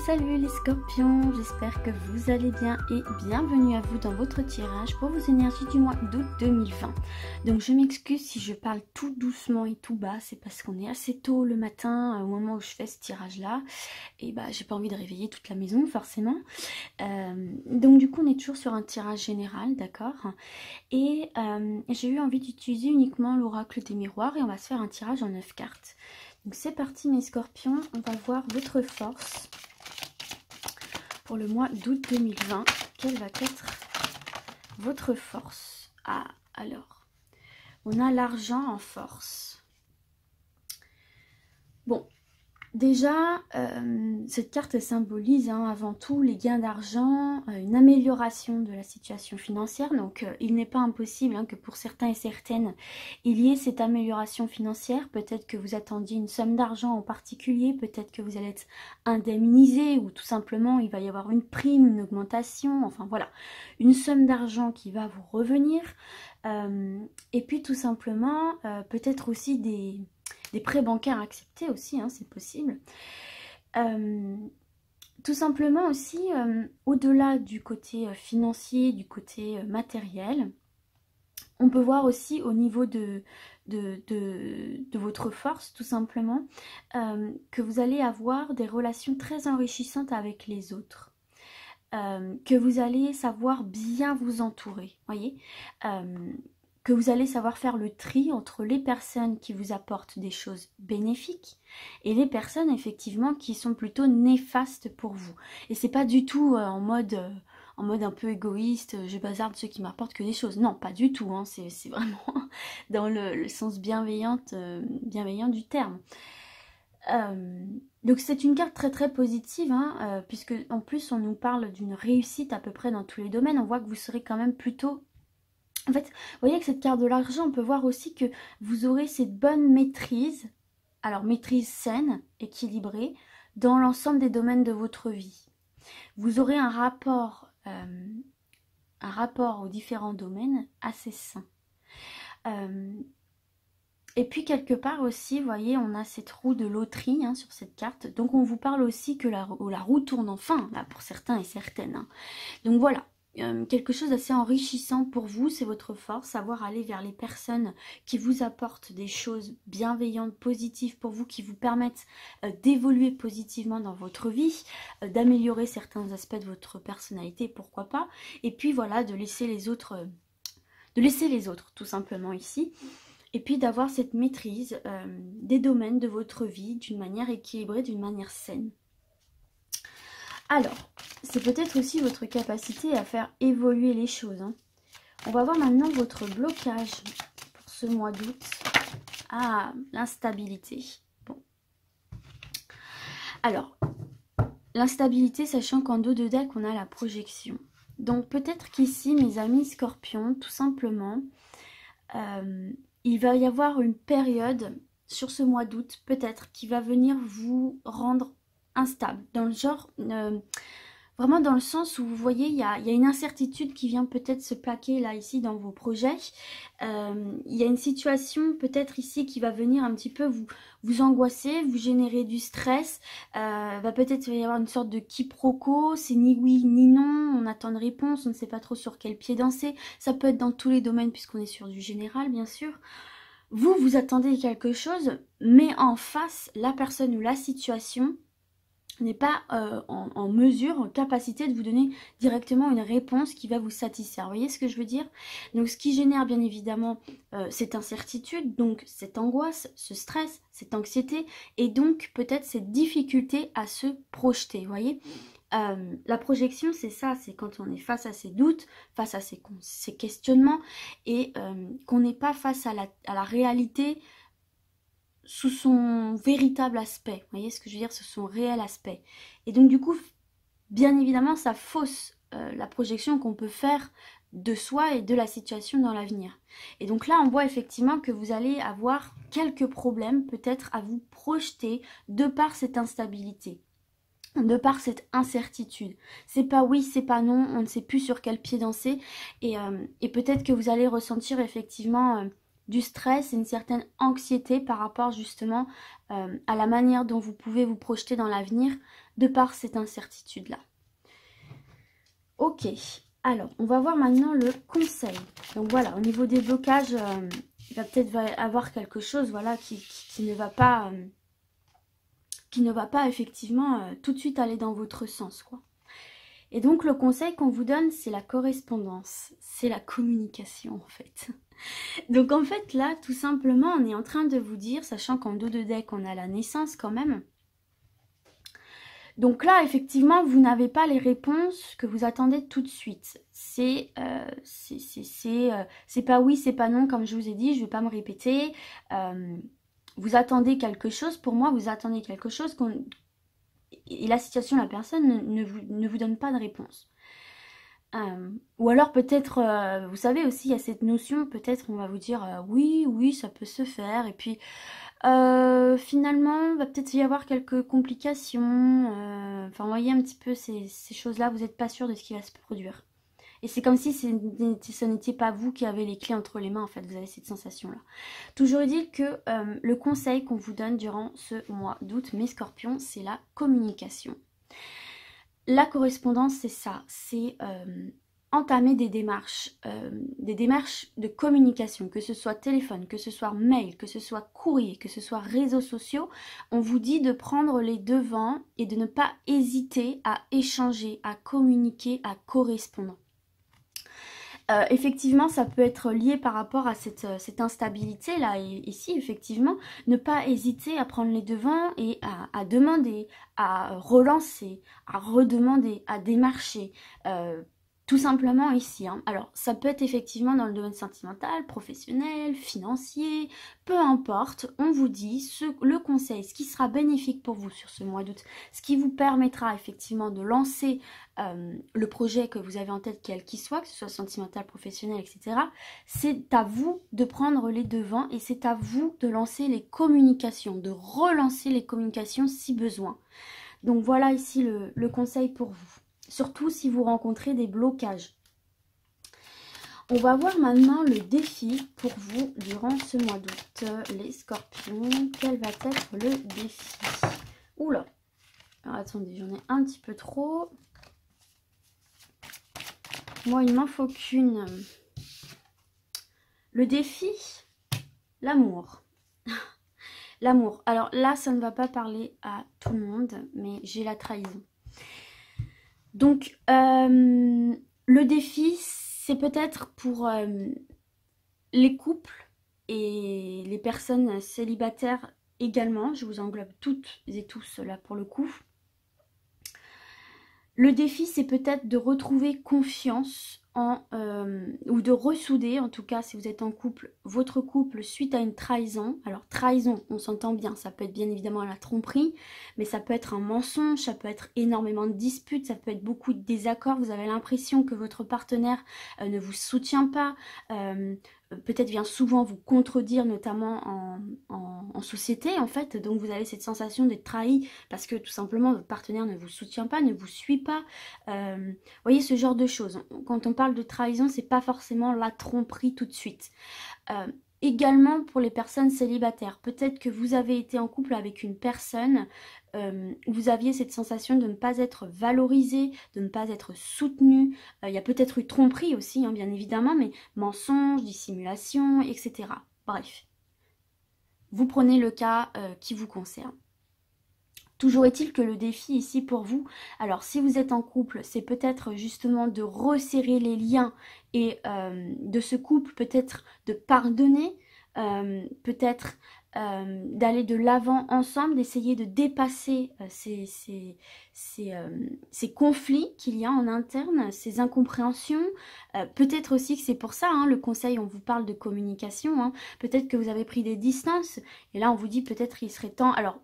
Salut les scorpions, j'espère que vous allez bien et bienvenue à vous dans votre tirage pour vos énergies du mois d'août 2020. Donc je m'excuse si je parle tout doucement et tout bas, c'est parce qu'on est assez tôt le matin au moment où je fais ce tirage là et bah j'ai pas envie de réveiller toute la maison forcément. Donc du coup on est toujours sur un tirage général, d'accord, et j'ai eu envie d'utiliser uniquement l'oracle des miroirs et on va se faire un tirage en 9 cartes. Donc c'est parti mes scorpions, on va voir votre force pour le mois d'août 2020. Quelle va être votre force? Ah, alors, on a l'argent en force. Bon, déjà, cette carte symbolise avant tout les gains d'argent, une amélioration de la situation financière. Donc, il n'est pas impossible que pour certains et certaines, il y ait cette amélioration financière. Peut-être que vous attendiez une somme d'argent en particulier, peut-être que vous allez être indemnisé ou tout simplement il va y avoir une prime, une augmentation, enfin voilà, une somme d'argent qui va vous revenir. Et puis tout simplement, peut-être aussi des prêts bancaires acceptés aussi, c'est possible. Tout simplement aussi, au-delà du côté financier, du côté matériel, on peut voir aussi au niveau de votre force, tout simplement, que vous allez avoir des relations très enrichissantes avec les autres. Que vous allez savoir bien vous entourer, voyez, que vous allez savoir faire le tri entre les personnes qui vous apportent des choses bénéfiques et les personnes effectivement qui sont plutôt néfastes pour vous. Et c'est pas du tout en mode un peu égoïste, je bazarde ceux qui m'apportent que des choses. Non, pas du tout, c'est vraiment dans le sens bienveillant du terme. Donc c'est une carte très très positive, puisque en plus on nous parle d'une réussite à peu près dans tous les domaines. On voit que vous serez quand même plutôt... En fait, vous voyez que cette carte de l'argent, on peut voir aussi que vous aurez cette bonne maîtrise, alors maîtrise saine, équilibrée, dans l'ensemble des domaines de votre vie. Vous aurez un rapport aux différents domaines assez sain. Et puis quelque part aussi, vous voyez, on a cette roue de loterie sur cette carte. Donc on vous parle aussi que la roue tourne enfin, là, pour certains et certaines. Donc voilà. Quelque chose d'assez enrichissant pour vous, c'est votre force, savoir aller vers les personnes qui vous apportent des choses bienveillantes, positives pour vous, qui vous permettent d'évoluer positivement dans votre vie, d'améliorer certains aspects de votre personnalité, pourquoi pas, et puis voilà, de laisser les autres tout simplement ici, et puis d'avoir cette maîtrise des domaines de votre vie d'une manière équilibrée, d'une manière saine. Alors, c'est peut-être aussi votre capacité à faire évoluer les choses. On va voir maintenant votre blocage pour ce mois d'août. Ah, l'instabilité. Bon. Alors, l'instabilité, sachant qu'en dos de deck, on a la projection. Donc, peut-être qu'ici, mes amis scorpions, tout simplement, il va y avoir une période sur ce mois d'août, peut-être, qui va venir vous rendre instable, dans le genre, vraiment dans le sens où vous voyez, il y a une incertitude qui vient peut-être se plaquer là, ici, dans vos projets. Il y a une situation peut-être ici qui va venir un petit peu vous angoisser, vous générer du stress. Va peut-être y avoir une sorte de quiproquo, c'est ni oui ni non, on attend une réponse, on ne sait pas trop sur quel pied danser. Ça peut être dans tous les domaines puisqu'on est sur du général, bien sûr. Vous attendez quelque chose, mais en face, la personne ou la situation n'est pas en mesure, en capacité de vous donner directement une réponse qui va vous satisfaire. Vous voyez ce que je veux dire? Donc ce qui génère bien évidemment cette incertitude, donc cette angoisse, ce stress, cette anxiété, et donc peut-être cette difficulté à se projeter, vous voyez? La projection, c'est ça, c'est quand on est face à ses doutes, face à ses questionnements, et qu'on n'est pas face à la réalité sous son véritable aspect, vous voyez ce que je veux dire, sous son réel aspect. Et donc du coup, bien évidemment, ça fausse la projection qu'on peut faire de soi et de la situation dans l'avenir. Et donc là, on voit effectivement que vous allez avoir quelques problèmes peut-être à vous projeter de par cette instabilité, de par cette incertitude. C'est pas oui, c'est pas non, on ne sait plus sur quel pied danser, et peut-être que vous allez ressentir effectivement... du stress et une certaine anxiété par rapport justement à la manière dont vous pouvez vous projeter dans l'avenir de par cette incertitude-là. Ok, alors on va voir maintenant le conseil. Donc voilà, au niveau des blocages, il va peut-être avoir quelque chose voilà, qui ne va pas, effectivement tout de suite aller dans votre sens, quoi. Et donc le conseil qu'on vous donne, c'est la correspondance, c'est la communication en fait. Donc en fait là, tout simplement, on est en train de vous dire, sachant qu'en dos de deck, on a la naissance quand même. Donc là, effectivement, vous n'avez pas les réponses que vous attendez tout de suite. C'est pas oui, c'est pas non, comme je vous ai dit, je ne vais pas me répéter. Vous attendez quelque chose, pour moi, vous attendez quelque chose et la situation, la personne ne vous donne pas de réponse. Ou alors peut-être, vous savez aussi, il y a cette notion, peut-être on va vous dire oui, oui, ça peut se faire. Et puis finalement, il va peut-être y avoir quelques complications. Enfin, vous voyez un petit peu ces choses-là, vous n'êtes pas sûr de ce qui va se produire. Et c'est comme si ce n'était pas vous qui avez les clés entre les mains, en fait, vous avez cette sensation-là. Toujours est-il que le conseil qu'on vous donne durant ce mois d'août, mes scorpions, c'est la communication. La correspondance, c'est ça, c'est entamer des démarches de communication, que ce soit téléphone, que ce soit mail, que ce soit courrier, que ce soit réseaux sociaux. On vous dit de prendre les devants et de ne pas hésiter à échanger, à communiquer, à correspondre. Effectivement, ça peut être lié par rapport à cette instabilité là, et ici effectivement, ne pas hésiter à prendre les devants et à demander, à relancer, à redemander, à démarcher, tout simplement ici. Hein. Alors, ça peut être effectivement dans le domaine sentimental, professionnel, financier, peu importe, on vous dit le conseil, ce qui sera bénéfique pour vous sur ce mois d'août, ce qui vous permettra effectivement de lancer le projet que vous avez en tête, quel qu'il soit, que ce soit sentimental, professionnel, etc. C'est à vous de prendre les devants et c'est à vous de lancer les communications, de relancer les communications si besoin. Donc voilà ici le conseil pour vous. Surtout si vous rencontrez des blocages. On va voir maintenant le défi pour vous durant ce mois d'août. Les scorpions, quel va être le défi? Oula, alors attendez, j'en ai un petit peu trop. Moi, il m'en faut qu'une. Le défi, l'amour. L'amour. Alors là, ça ne va pas parler à tout le monde, mais j'ai la trahison. Donc, le défi, c'est peut-être pour les couples et les personnes célibataires également. Je vous englobe toutes et tous là pour le coup. Le défi, c'est peut-être de retrouver confiance ou de ressouder, en tout cas si vous êtes en couple, votre couple suite à une trahison. Alors trahison, on s'entend bien, ça peut être bien évidemment la tromperie, mais ça peut être un mensonge, ça peut être énormément de disputes, ça peut être beaucoup de désaccords, vous avez l'impression que votre partenaire ne vous soutient pas, peut-être vient souvent vous contredire, notamment en société en fait, donc vous avez cette sensation d'être trahi parce que tout simplement votre partenaire ne vous soutient pas, ne vous suit pas, vous voyez ce genre de choses. Quand on parle de trahison, c'est pas forcément la tromperie tout de suite. Également pour les personnes célibataires, peut-être que vous avez été en couple avec une personne où vous aviez cette sensation de ne pas être valorisé, de ne pas être soutenu. Il y a peut-être eu tromperie aussi, hein, bien évidemment, mais mensonge, dissimulation, etc. Bref, vous prenez le cas qui vous concerne. Toujours est-il que le défi ici pour vous, alors si vous êtes en couple, c'est peut-être justement de resserrer les liens et de ce couple, peut-être de pardonner, peut-être d'aller de l'avant ensemble, d'essayer de dépasser ces conflits qu'il y a en interne, ces incompréhensions. Peut-être aussi que c'est pour ça, hein, le conseil, on vous parle de communication, hein, peut-être que vous avez pris des distances, et là on vous dit peut-être qu'il serait temps... Alors,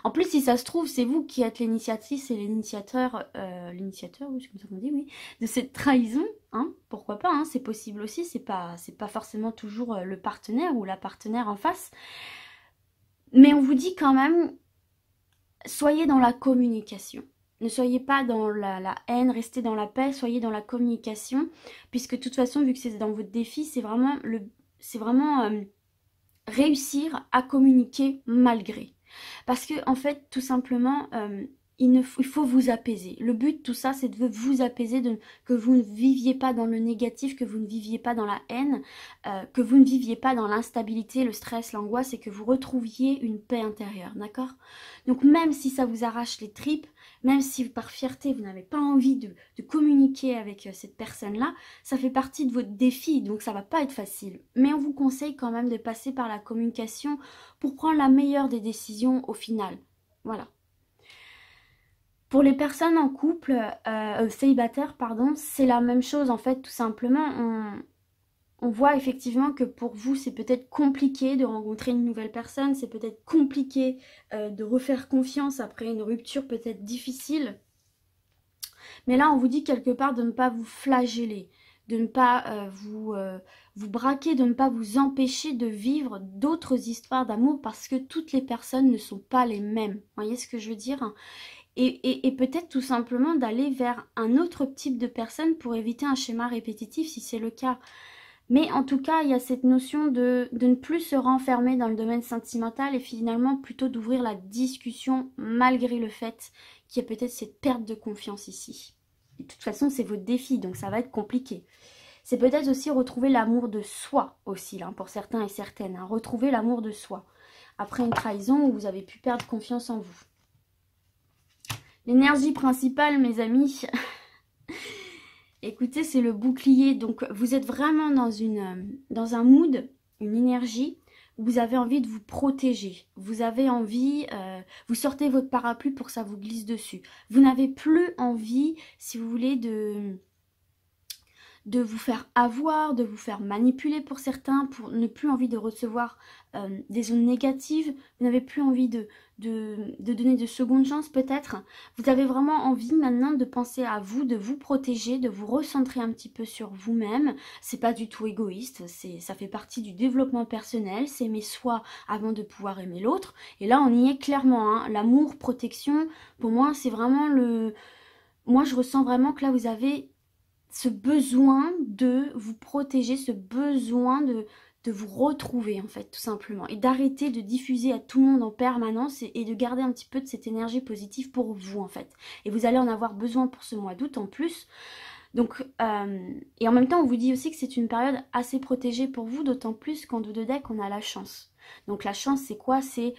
en plus, si ça se trouve, c'est vous qui êtes l'initiatrice et l'initiateur, oui, c'est comme ça qu'on dit, oui, de cette trahison, hein, pourquoi pas, hein, c'est possible aussi, c'est pas forcément toujours le partenaire ou la partenaire en face, mais on vous dit quand même, soyez dans la communication. Ne soyez pas dans la haine, restez dans la paix, soyez dans la communication, puisque de toute façon, vu que c'est dans votre défi, c'est vraiment, réussir à communiquer malgré. Parce que en fait, tout simplement, il faut vous apaiser. Le but de tout ça, c'est de vous apaiser, que vous ne viviez pas dans le négatif, que vous ne viviez pas dans la haine, que vous ne viviez pas dans l'instabilité, le stress, l'angoisse, et que vous retrouviez une paix intérieure, d'accord? Donc même si ça vous arrache les tripes, même si par fierté, vous n'avez pas envie de communiquer avec cette personne-là, ça fait partie de votre défi, donc ça va pas être facile. Mais on vous conseille quand même de passer par la communication pour prendre la meilleure des décisions au final. Voilà. Pour les personnes en couple, célibataires, pardon, c'est la même chose en fait, tout simplement. On voit effectivement que pour vous, c'est peut-être compliqué de rencontrer une nouvelle personne, c'est peut-être compliqué de refaire confiance après une rupture peut-être difficile. Mais là, on vous dit quelque part de ne pas vous flageller, de ne pas vous braquer, de ne pas vous empêcher de vivre d'autres histoires d'amour parce que toutes les personnes ne sont pas les mêmes. Vous voyez ce que je veux dire ? Et peut-être tout simplement d'aller vers un autre type de personne pour éviter un schéma répétitif si c'est le cas. Mais en tout cas, il y a cette notion de ne plus se renfermer dans le domaine sentimental et finalement plutôt d'ouvrir la discussion malgré le fait qu'il y a peut-être cette perte de confiance ici. Et de toute façon, c'est votre défi, donc ça va être compliqué. C'est peut-être aussi retrouver l'amour de soi aussi, là, pour certains et certaines. Hein, retrouver l'amour de soi. Après une trahison où vous avez pu perdre confiance en vous. L'énergie principale, mes amis, écoutez, c'est le bouclier. Donc, vous êtes vraiment dans un mood, une énergie, où vous avez envie de vous protéger. Vous avez envie, vous sortez votre parapluie pour que ça vous glisse dessus. Vous n'avez plus envie, si vous voulez, de vous faire avoir, de vous faire manipuler pour certains, pour ne plus envie de recevoir des ondes négatives, vous n'avez plus envie de donner de secondes chances peut-être. Vous avez vraiment envie maintenant de penser à vous, de vous protéger, de vous recentrer un petit peu sur vous-même. C'est pas du tout égoïste, ça fait partie du développement personnel, c'est aimer soi avant de pouvoir aimer l'autre. Et là on y est clairement, hein. L'amour, protection, pour moi c'est vraiment moi je ressens vraiment que là vous avez ce besoin de vous protéger, ce besoin de vous retrouver en fait tout simplement et d'arrêter de diffuser à tout le monde en permanence et de garder un petit peu de cette énergie positive pour vous en fait. Et vous allez en avoir besoin pour ce mois d'août en plus. Donc, et en même temps on vous dit aussi que c'est une période assez protégée pour vous, d'autant plus qu'en dos de deck on a la chance. Donc la chance c'est quoi? C'est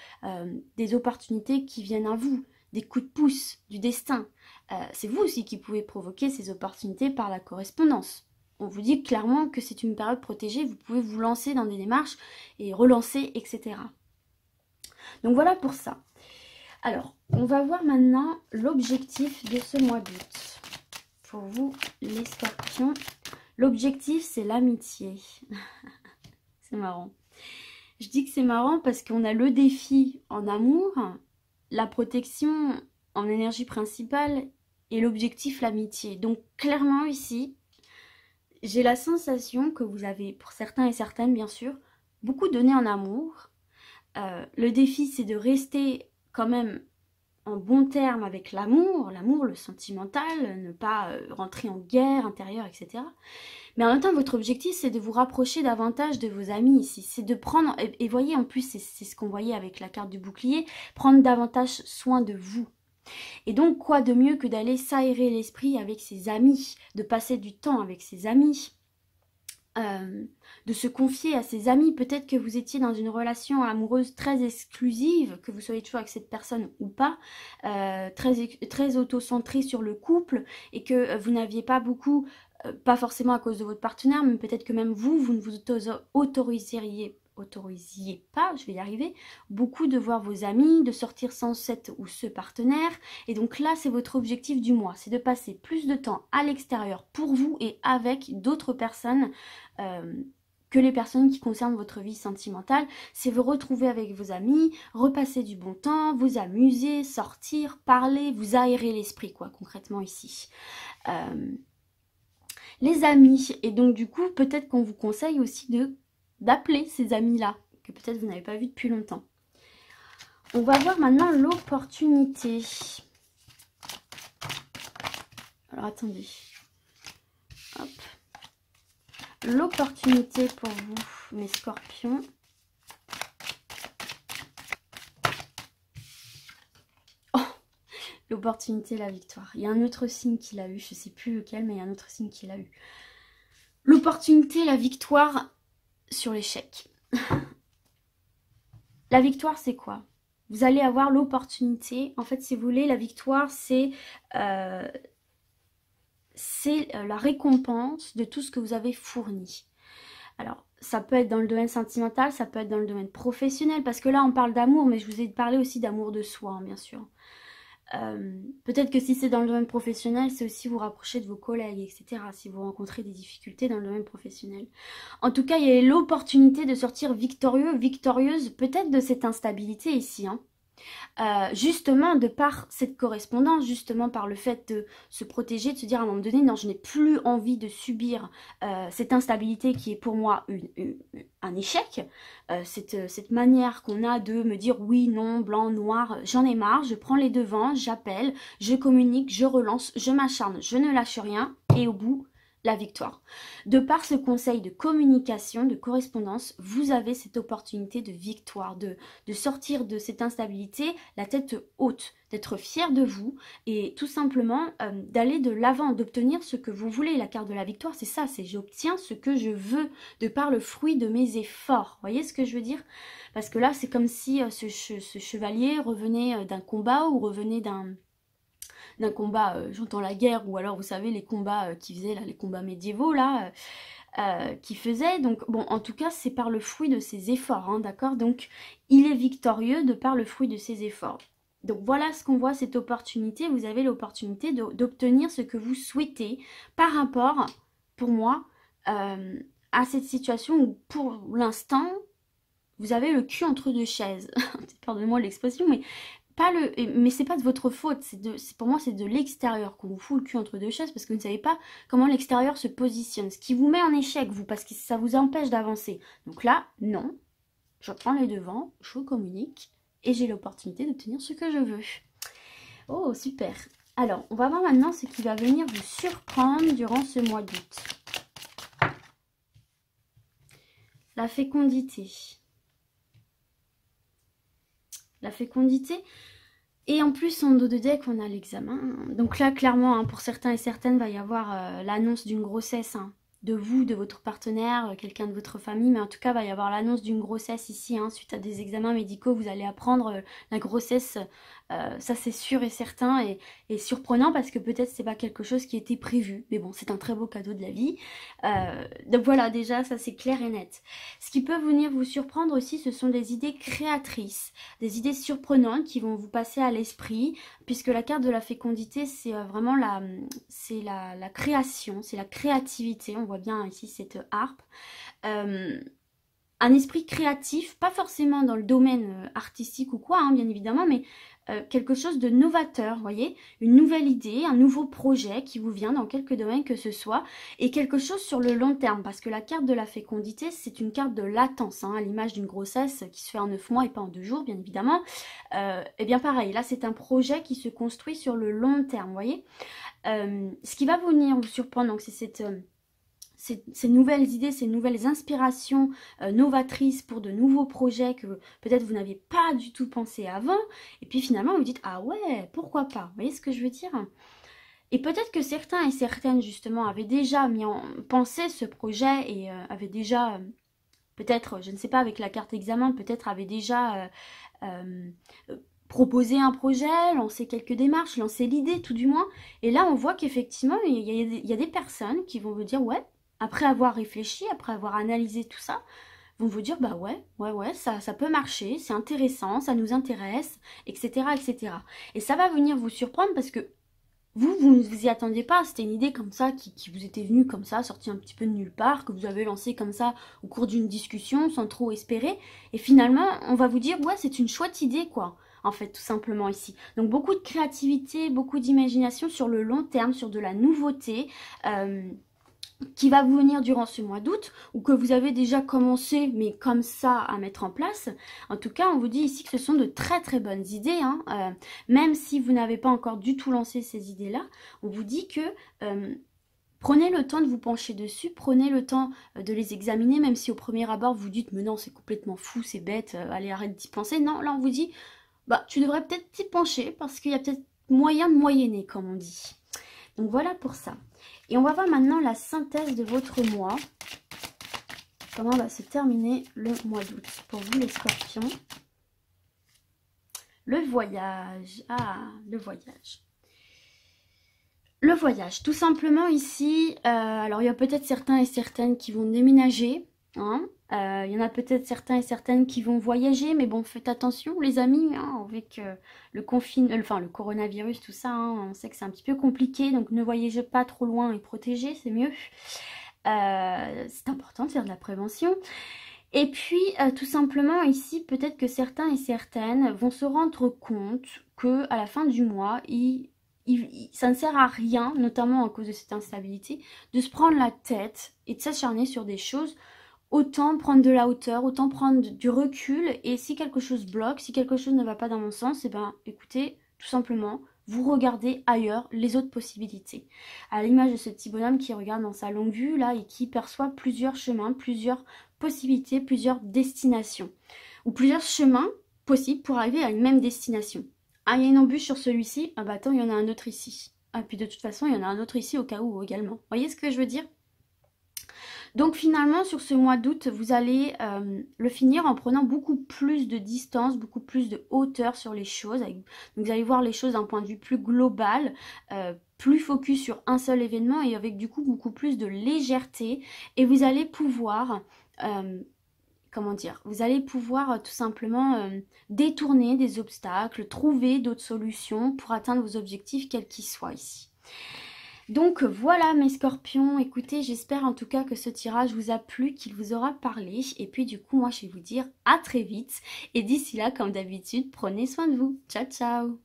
des opportunités qui viennent à vous, des coups de pouce, du destin. C'est vous aussi qui pouvez provoquer ces opportunités par la correspondance. On vous dit clairement que c'est une période protégée, vous pouvez vous lancer dans des démarches et relancer, etc. Donc voilà pour ça. Alors, on va voir maintenant l'objectif de ce mois d'août. Pour vous, les scorpions, l'objectif c'est l'amitié. C'est marrant. Je dis que c'est marrant parce qu'on a le défi en amour, la protection en énergie principale et l'objectif l'amitié. Donc clairement ici, j'ai la sensation que vous avez, pour certains et certaines bien sûr, beaucoup donné en amour. Le défi c'est de rester quand même en bon terme avec l'amour, le sentimental, ne pas rentrer en guerre intérieure, etc. Mais en même temps, votre objectif, c'est de vous rapprocher davantage de vos amis ici. C'est de prendre, et voyez, en plus, c'est ce qu'on voyait avec la carte du bouclier, prendre davantage soin de vous. Et donc, quoi de mieux que d'aller s'aérer l'esprit avec ses amis, de passer du temps avec ses amis, de se confier à ses amis. Peut-être que vous étiez dans une relation amoureuse très exclusive, que vous soyez toujours avec cette personne ou pas, très auto-centré sur le couple et que vous n'aviez pas beaucoup, pas forcément à cause de votre partenaire, mais peut-être que même vous ne vous autorisiez pas, je vais y arriver, beaucoup de voir vos amis, de sortir sans cette ou ce partenaire. Et donc là, c'est votre objectif du mois, c'est de passer plus de temps à l'extérieur pour vous et avec d'autres personnes que les personnes qui concernent votre vie sentimentale. C'est vous retrouver avec vos amis, repasser du bon temps, vous amuser, sortir, parler, vous aérer l'esprit, quoi, concrètement ici. Les amis, et donc du coup, peut-être qu'on vous conseille aussi d'appeler ces amis-là, que peut-être vous n'avez pas vu depuis longtemps. On va voir maintenant l'opportunité. Alors attendez. Hop. L'opportunité pour vous, mes scorpions. Oh, L'opportunité, la victoire. Il y a un autre signe qu'il a eu, je ne sais plus lequel, mais il y a un autre signe qu'il a eu. L'opportunité, la victoire sur l'échec. La victoire, c'est quoi? Vous allez avoir l'opportunité. En fait, si vous voulez, la victoire, c'est la récompense de tout ce que vous avez fourni. Alors, ça peut être dans le domaine sentimental, ça peut être dans le domaine professionnel, parce que là, on parle d'amour, mais je vous ai parlé aussi d'amour de soi, hein, bien sûr. Peut-être que si c'est dans le domaine professionnel, c'est aussi vous rapprocher de vos collègues, etc. Si vous rencontrez des difficultés dans le domaine professionnel. En tout cas, il y a l'opportunité de sortir victorieux, victorieuse, peut-être de cette instabilité ici, hein. Justement de par cette correspondance, justement par le fait de se protéger, de se dire à un moment donné, non, je n'ai plus envie de subir cette instabilité qui est pour moi un échec, cette manière qu'on a de me dire oui, non, blanc, noir, j'en ai marre, je prends les devants, j'appelle, je communique, je relance, je m'acharne, je ne lâche rien, et au bout, la victoire. De par ce conseil de communication, de correspondance, vous avez cette opportunité de victoire, de sortir de cette instabilité, la tête haute, d'être fier de vous et tout simplement d'aller de l'avant, d'obtenir ce que vous voulez. La carte de la victoire, c'est ça, c'est j'obtiens ce que je veux de par le fruit de mes efforts. Vous voyez ce que je veux dire? Parce que là, c'est comme si ce chevalier revenait d'un combat ou revenait d'un combat, j'entends la guerre, ou alors vous savez les combats qui faisaient, là, les combats médiévaux là, qui faisaient, donc bon en tout cas c'est par le fruit de ses efforts, hein, d'accord, donc il est victorieux de par le fruit de ses efforts. Donc voilà ce qu'on voit, cette opportunité, vous avez l'opportunité d'obtenir ce que vous souhaitez par rapport, pour moi, à cette situation où pour l'instant, vous avez le cul entre deux chaises, pardonnez-moi l'expression, mais c'est pas de votre faute, pour moi c'est de l'extérieur qu'on vous fout le cul entre deux chaises parce que vous ne savez pas comment l'extérieur se positionne, ce qui vous met en échec vous, parce que ça vous empêche d'avancer. Donc là, non, je prends les devants, je vous communique et j'ai l'opportunité d'obtenir ce que je veux. Oh super. Alors on va voir maintenant ce qui va venir vous surprendre durant ce mois d'août. La fécondité. La fécondité. Et en plus, en dos de deck, on a l'examen. Donc là, clairement, hein, pour certains et certaines, va y avoir l'annonce d'une grossesse, hein, de vous, de votre partenaire, quelqu'un de votre famille. Mais en tout cas, va y avoir l'annonce d'une grossesse ici. Hein, suite à des examens médicaux, vous allez apprendre la grossesse. Ça, c'est sûr et certain et surprenant parce que peut-être c'est pas quelque chose qui était prévu. Mais bon, c'est un très beau cadeau de la vie. Donc voilà, déjà, ça c'est clair et net. Ce qui peut venir vous surprendre aussi, ce sont des idées créatrices, des idées surprenantes qui vont vous passer à l'esprit, puisque la carte de la fécondité, c'est vraiment la création, c'est la créativité. On voit bien ici cette harpe. Un esprit créatif, pas forcément dans le domaine artistique ou quoi, hein, bien évidemment, mais quelque chose de novateur, vous voyez, une nouvelle idée, un nouveau projet qui vous vient dans quelque domaine que ce soit, et quelque chose sur le long terme, parce que la carte de la fécondité, c'est une carte de latence, hein, à l'image d'une grossesse qui se fait en 9 mois et pas en 2 jours, bien évidemment. Et bien pareil, là c'est un projet qui se construit sur le long terme, vous voyez. Ce qui va venir vous surprendre, donc c'est ces nouvelles idées, ces nouvelles inspirations novatrices pour de nouveaux projets que peut-être vous n'aviez pas du tout pensé avant. Et puis finalement, vous dites, ah ouais, pourquoi pas? Vous voyez ce que je veux dire? Et peut-être que certains et certaines, justement, avaient déjà pensé ce projet et avaient déjà, peut-être, je ne sais pas, avec la carte examen, peut-être avaient déjà proposé un projet, lancé quelques démarches, lancé l'idée tout du moins. Et là, on voit qu'effectivement, il y a des personnes qui vont vous dire, ouais, après avoir réfléchi, après avoir analysé tout ça, vont vous dire, bah ouais, ça peut marcher, c'est intéressant, ça nous intéresse, etc., etc. Et ça va venir vous surprendre parce que vous ne vous y attendiez pas, c'était une idée comme ça qui vous était venue comme ça, sortie un petit peu de nulle part, que vous avez lancée comme ça au cours d'une discussion sans trop espérer. Et finalement, on va vous dire, ouais, c'est une chouette idée, quoi, en fait, tout simplement ici. Donc beaucoup de créativité, beaucoup d'imagination sur le long terme, sur de la nouveauté, qui va vous venir durant ce mois d'août, ou que vous avez déjà commencé, mais comme ça, à mettre en place. En tout cas, on vous dit ici que ce sont de très très bonnes idées, hein. Même si vous n'avez pas encore du tout lancé ces idées-là, on vous dit que prenez le temps de vous pencher dessus, prenez le temps de les examiner, même si au premier abord vous dites, mais non, c'est complètement fou, c'est bête, allez, arrête d'y penser. Non, là on vous dit, bah, tu devrais peut-être t'y pencher, parce qu'il y a peut-être moyen de moyenner, comme on dit. Donc voilà pour ça. Et on va voir maintenant la synthèse de votre mois. Comment va se terminer le mois d'août pour vous les scorpions. Le voyage. Ah, le voyage. Le voyage, tout simplement ici, alors il y a peut-être certains et certaines qui vont déménager, hein, il y en a peut-être certains et certaines qui vont voyager, mais bon, faites attention les amis, hein, avec le le coronavirus, tout ça, hein, on sait que c'est un petit peu compliqué, donc ne voyagez pas trop loin et protégez, c'est mieux. C'est important de faire de la prévention. Et puis, tout simplement, ici, peut-être que certains et certaines vont se rendre compte que à la fin du mois, ça ne sert à rien, notamment à cause de cette instabilité, de se prendre la tête et de s'acharner sur des choses. Autant prendre de la hauteur, autant prendre du recul. Et si quelque chose bloque, si quelque chose ne va pas dans mon sens, et ben, écoutez, tout simplement, vous regardez ailleurs les autres possibilités. À l'image de ce petit bonhomme qui regarde dans sa longue vue là et qui perçoit plusieurs chemins, plusieurs possibilités, plusieurs destinations. Ou plusieurs chemins possibles pour arriver à une même destination. Ah, il y a une embûche sur celui-ci. Ah bah attends, il y en a un autre ici. Ah, puis de toute façon, il y en a un autre ici au cas où également. Vous voyez ce que je veux dire? Donc finalement, sur ce mois d'août, vous allez le finir en prenant beaucoup plus de distance, beaucoup plus de hauteur sur les choses. Vous allez voir les choses d'un point de vue plus global, plus focus sur un seul événement et avec du coup beaucoup plus de légèreté. Et vous allez pouvoir... comment dire, vous allez pouvoir tout simplement détourner des obstacles, trouver d'autres solutions pour atteindre vos objectifs, quels qu'ils soient ici. Donc voilà mes scorpions, écoutez, j'espère en tout cas que ce tirage vous a plu, qu'il vous aura parlé. Et puis du coup, moi je vais vous dire à très vite. Et d'ici là, comme d'habitude, prenez soin de vous. Ciao, ciao!